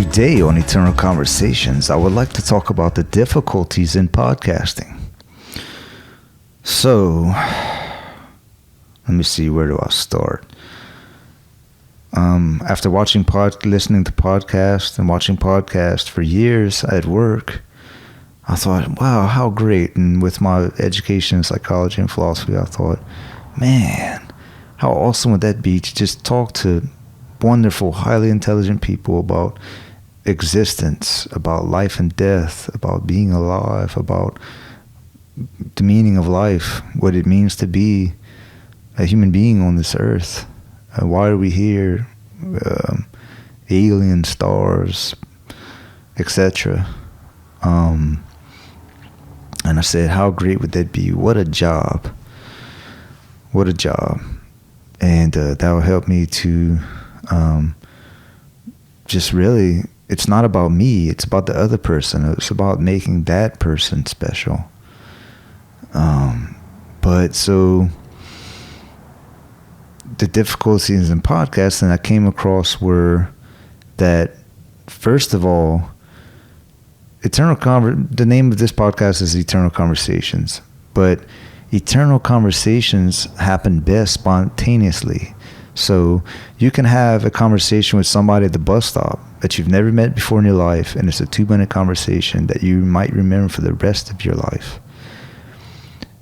Today on Eternal Conversations, I would like to talk about the difficulties in podcasting. So, let me see, where do I start? After listening to podcasts and watching podcasts for years at work, I thought, wow, how great. And with my education in psychology and philosophy, I thought, man, how awesome would that be to just talk to wonderful, highly intelligent people about existence, about life and death, about being alive, about the meaning of life, what it means to be a human being on this earth. Why are we here? Alien stars, etc. And I said, how great would that be? What a job. What a job. And that will help me to just really, it's not about me, it's about the other person. It's about making that person special. But so the difficulties in podcasting I came across were that, first of all, the name of this podcast is Eternal Conversations, but eternal conversations happen best spontaneously. So you can have a conversation with somebody at the bus stop that you've never met before in your life, and it's a 2-minute conversation that you might remember for the rest of your life.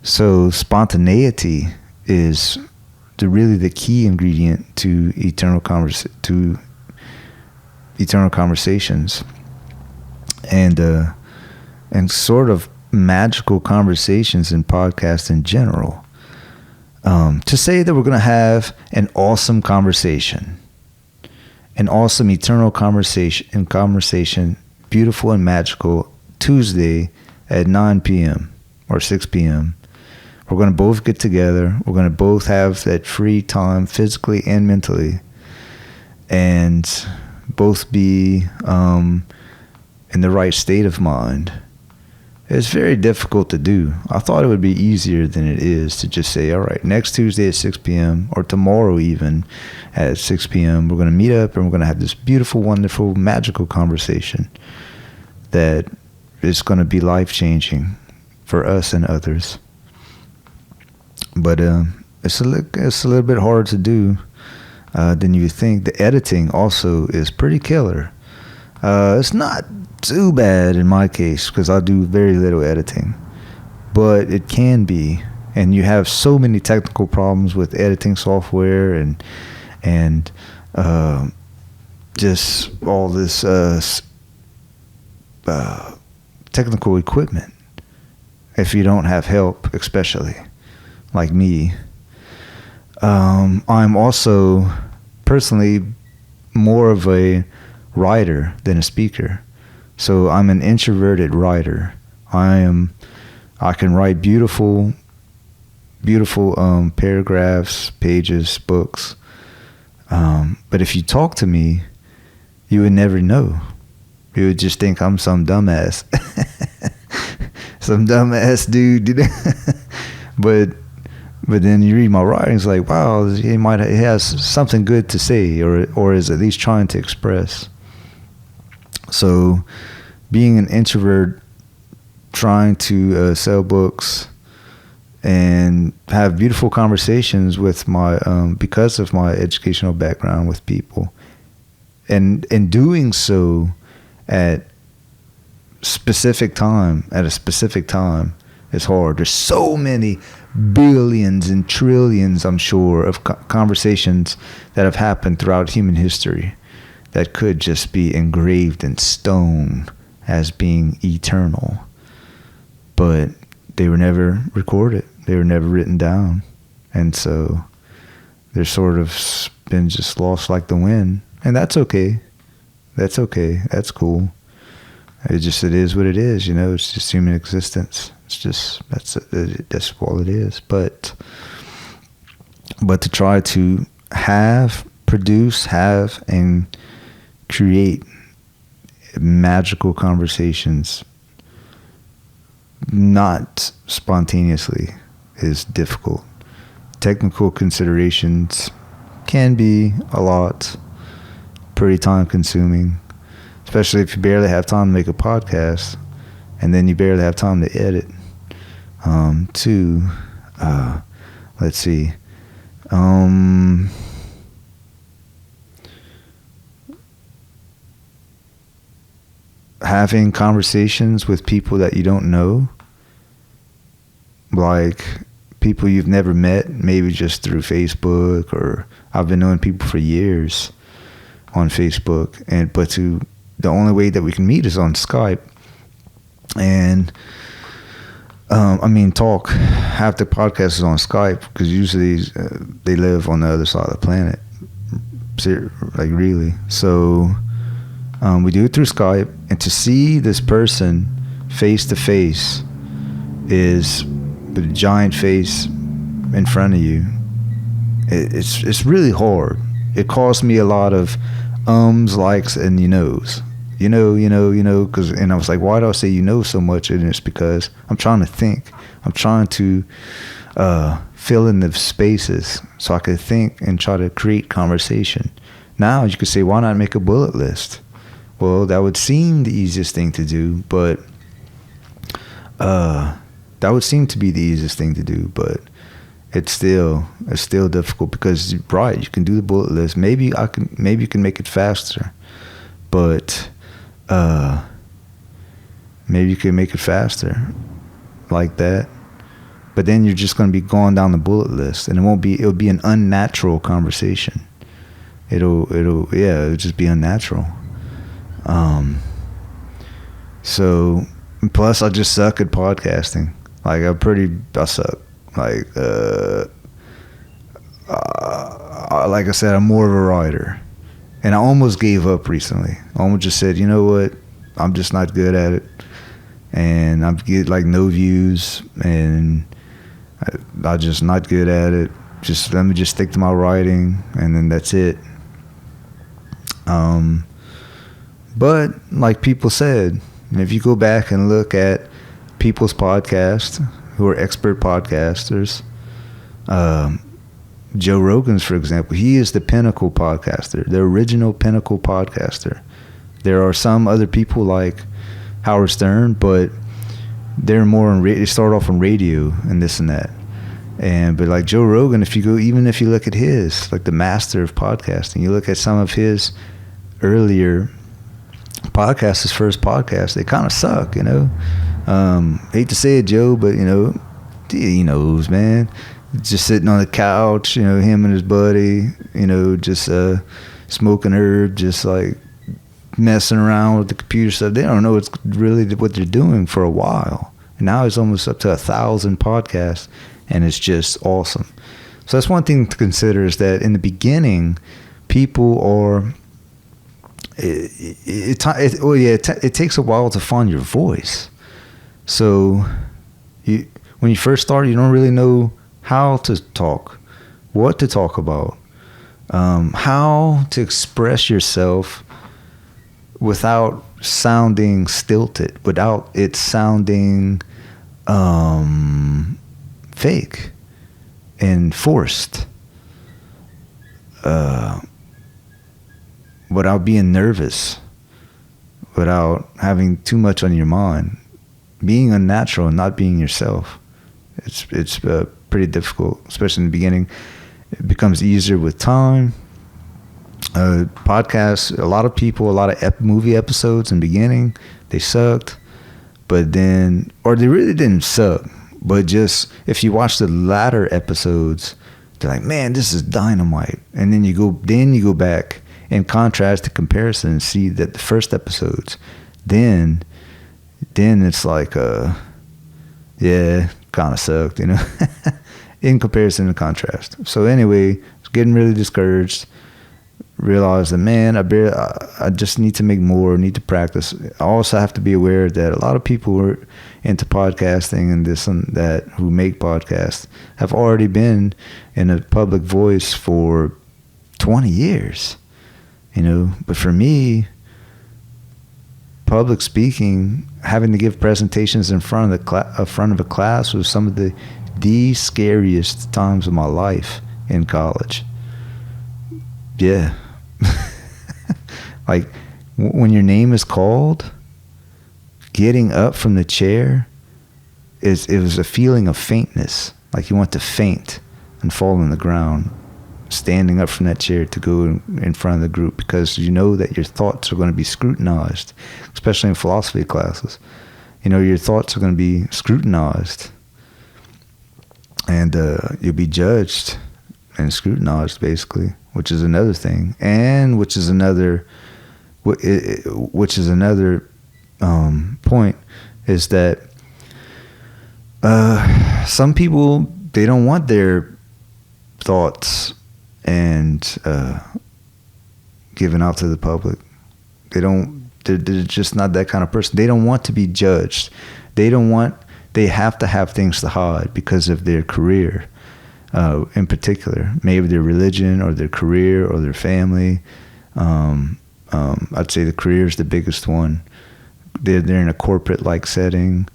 So spontaneity is really the key ingredient to eternal conversations, and sort of magical conversations in podcasts in general. To say that we're going to have an awesome conversation, an awesome eternal conversation, beautiful and magical, Tuesday at 9 p.m. or 6 p.m. We're going to both get together. We're going to both have that free time, physically and mentally, and both be in the right state of mind. It's very difficult to do. I thought it would be easier than it is to just say, all right, next Tuesday at 6 p.m. or tomorrow even at 6 p.m., we're going to meet up and we're going to have this beautiful, wonderful, magical conversation that is going to be life-changing for us and others. But it's a little bit hard to do than you think. The editing also is pretty killer. It's not too bad in my case because I do very little editing, but it can be, and you have so many technical problems with editing software and just all this technical equipment if you don't have help, especially like me. I'm also personally more of a writer than a speaker. So I'm an introverted writer. I can write beautiful paragraphs, pages, books. But if you talk to me, you would never know. You would just think I'm some dumbass. Some dumbass dude. But then you read my writings like, wow, he has something good to say or is at least trying to express. So being an introvert, trying to sell books and have beautiful conversations with because of my educational background with people, and doing so at a specific time is hard. There's so many billions and trillions, I'm sure, of conversations that have happened throughout human history that could just be engraved in stone as being eternal. But they were never recorded. They were never written down. And so they're sort of been just lost like the wind. And that's okay. That's okay. That's cool. It is what it is, it's just human existence. It's just, that's all it is. But to try to produce, and create magical conversations not spontaneously is difficult. Technical considerations can be a lot, pretty time consuming, especially if you barely have time to make a podcast, and then you barely have time to edit. Two, let's see. Having conversations with people that you don't know, like people you've never met, maybe just through Facebook, or I've been knowing people for years on Facebook, but the only way that we can meet is on Skype. And talk. Half the podcast is on Skype, because usually they live on the other side of the planet, like really. So we do it through Skype, and to see this person face to face, is with a giant face in front of you, it's really hard. It cost me a lot of likes, and because, and I was like, why do I say so much? And it's because I'm trying to think. I'm trying to fill in the spaces so I could think and try to create conversation. Now you could say, why not make a bullet list? Well, that would seem the easiest thing to do, but that would seem to be the easiest thing to do, but it's still difficult, because right, you can do the bullet list. Maybe you can make it faster, but maybe you can make it faster like that. But then you're just going to be going down the bullet list, and it'll be an unnatural conversation. It'll just be unnatural. So plus I just suck at podcasting. Like I suck. Like like I said, I'm more of a writer, and I almost gave up recently. I almost just said, you know what, I'm just not good at it, and I get like no views, and I'm just not good at it. Just let me just stick to my writing, and then that's it. But like people said, if you go back and look at people's podcasts who are expert podcasters, Joe Rogan's, for example, he is the pinnacle podcaster, the original pinnacle podcaster. There are some other people like Howard Stern, but they're more they start off on radio and this and that. But like Joe Rogan, if you look at his, like the master of podcasting, you look at some of his earlier podcasts, his first podcast, they kind of suck, hate to say it, Joe, but he knows, man. Just sitting on the couch, him and his buddy, just smoking herb, just like messing around with the computer stuff. They don't know it's really what they're doing for a while. And now it's almost up to 1,000 podcasts, and it's just awesome. So that's one thing to consider, is that in the beginning, people are, it takes a while to find your voice. So when you first start, you don't really know how to talk, what to talk about, how to express yourself without sounding stilted, without it sounding fake and forced, without being nervous, without having too much on your mind, being unnatural and not being yourself. It's pretty difficult, especially in the beginning. It becomes easier with time. Podcasts, a lot of movie episodes in the beginning, they sucked, but then, or they really didn't suck, but just if you watch the latter episodes, they're like, man, this is dynamite. And then you go back and contrast the comparison and see that the first episodes, then it's like kind of sucked, in comparison to contrast. So anyway, I was getting really discouraged. Realized that, man, I just need to make more, need to practice. I also have to be aware that a lot of people who are into podcasting and this and that, who make podcasts, have already been in a public voice for 20 years, But for me, public speaking, having to give presentations in front of a class was some of the scariest times of my life in college. Yeah. Like when your name is called, getting up from the chair it was a feeling of faintness, like you want to faint and fall on the ground, standing up from that chair to go in front of the group, because you know that your thoughts are going to be scrutinized, especially in philosophy classes. You know, your thoughts are going to be scrutinized, and you'll be judged and scrutinized, basically, which is another thing, and which is another point, is that some people, they don't want their thoughts and given out to the public. They're just not that kind of person. They don't want to be judged. They have to have things to hide because of their career, in particular, maybe their religion or their career or their family. I'd say the career is the biggest one. They're in a corporate-like setting,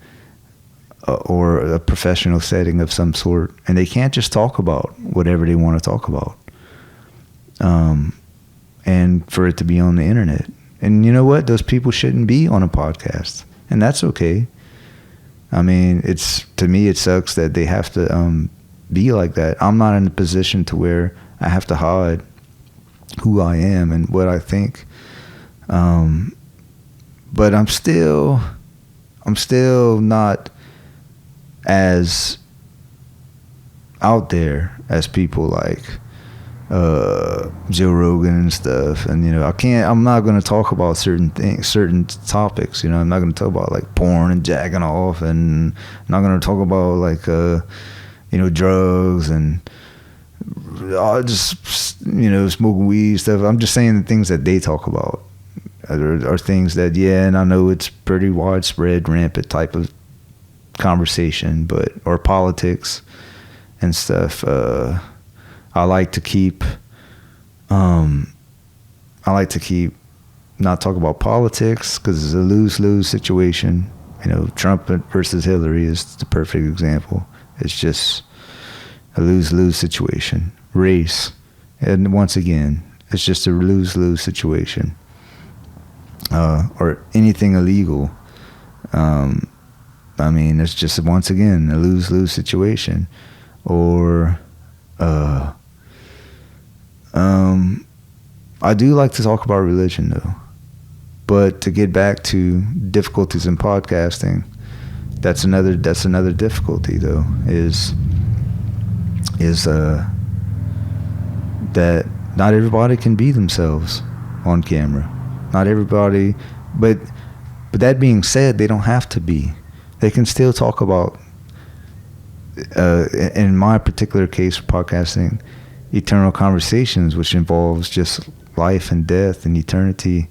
or a professional setting of some sort, and they can't just talk about whatever they want to talk about, and for it to be on the internet. And you know what? Those people shouldn't be on a podcast, and that's okay. I mean, to me, it sucks that they have to be like that. I'm not in a position to where I have to hide who I am and what I think. But I'm still not as out there as people like Joe Rogan and stuff. And, you know, I'm not going to talk about certain things, certain topics. You know, I'm not going to talk about like porn and jacking off, and I'm not going to talk about like, you know, drugs and just, you know, smoking weed stuff. I'm just saying the things that they talk about are things that, yeah, and I know it's pretty widespread, rampant type of conversation, or politics and stuff. I like to keep not talk about politics, because it's a lose-lose situation. You know, Trump versus Hillary is the perfect example. It's just a lose-lose situation. Race, and once again, it's just a lose-lose situation. Or anything illegal. I mean, it's just, once again, a lose-lose situation. Or I do like to talk about religion, though. But to get back to difficulties in podcasting, that's another difficulty, though, is that not everybody can be themselves on camera. Not everybody, but that being said, they don't have to be. They can still talk about, in my particular case for podcasting, eternal conversations, which involves just life and death and eternity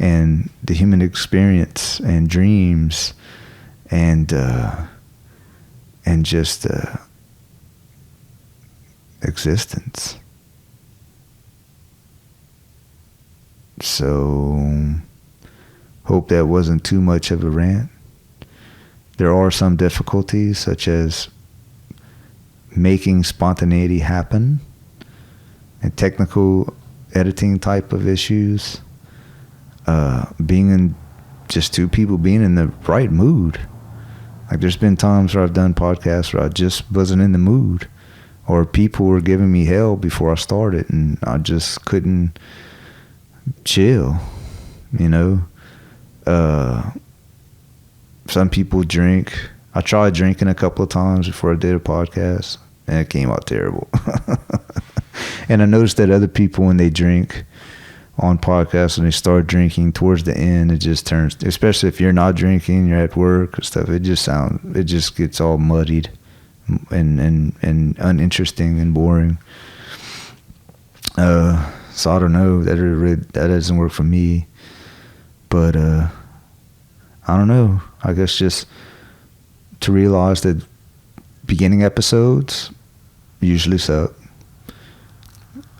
and the human experience and dreams and just existence. So, hope that wasn't too much of a rant. There are some difficulties, such as making spontaneity happen and technical editing type of issues. Being in just two people being in the right mood. Like, there's been times where I've done podcasts where I just wasn't in the mood, or people were giving me hell before I started, and I just couldn't chill, you know. Some people drink. I tried drinking a couple of times before I did a podcast, and it came out terrible. And I noticed that other people, when they drink on podcasts, when they start drinking towards the end, it just turns, especially if you're not drinking, you're at work or stuff, it just gets all muddied and uninteresting and boring. So I don't know, that doesn't work for me. But I don't know. I guess just to realize that beginning episodes usually suck.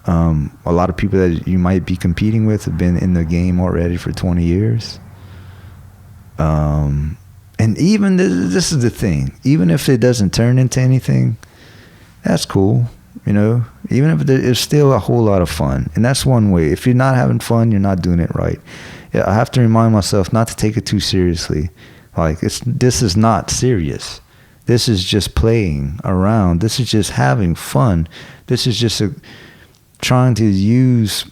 A lot of people that you might be competing with have been in the game already for 20 years. And even this is the thing. Even if it doesn't turn into anything, that's cool. You know, even if it's still a whole lot of fun. And that's one way. If you're not having fun, you're not doing it right. I have to remind myself not to take it too seriously. Like, this is not serious. This is just playing around. This is just having fun. This is just trying to use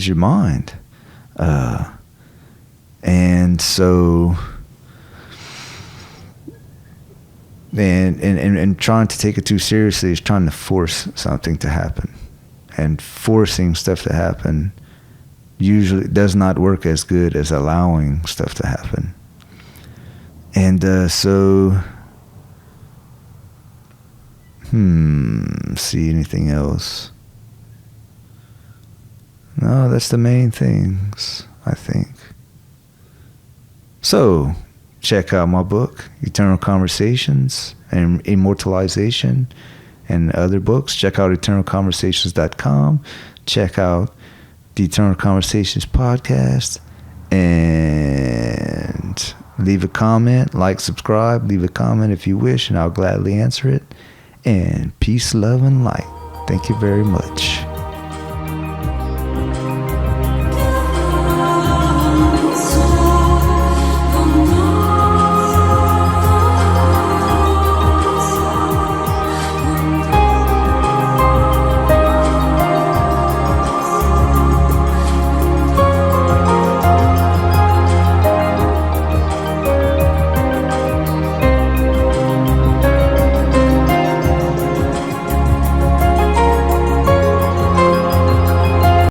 your mind. And so, and trying to take it too seriously is trying to force something to happen. And forcing stuff to happen usually does not work as good as allowing stuff to happen. And see anything else? No, that's the main things, I think. So, check out my book, Eternal Conversations and Immortalization, and other books. Check out eternalconversations.com. Check out the Eternal Conversations podcast, and leave a comment, like, subscribe, leave a comment if you wish, and I'll gladly answer it. And peace, love, and light. Thank you very much.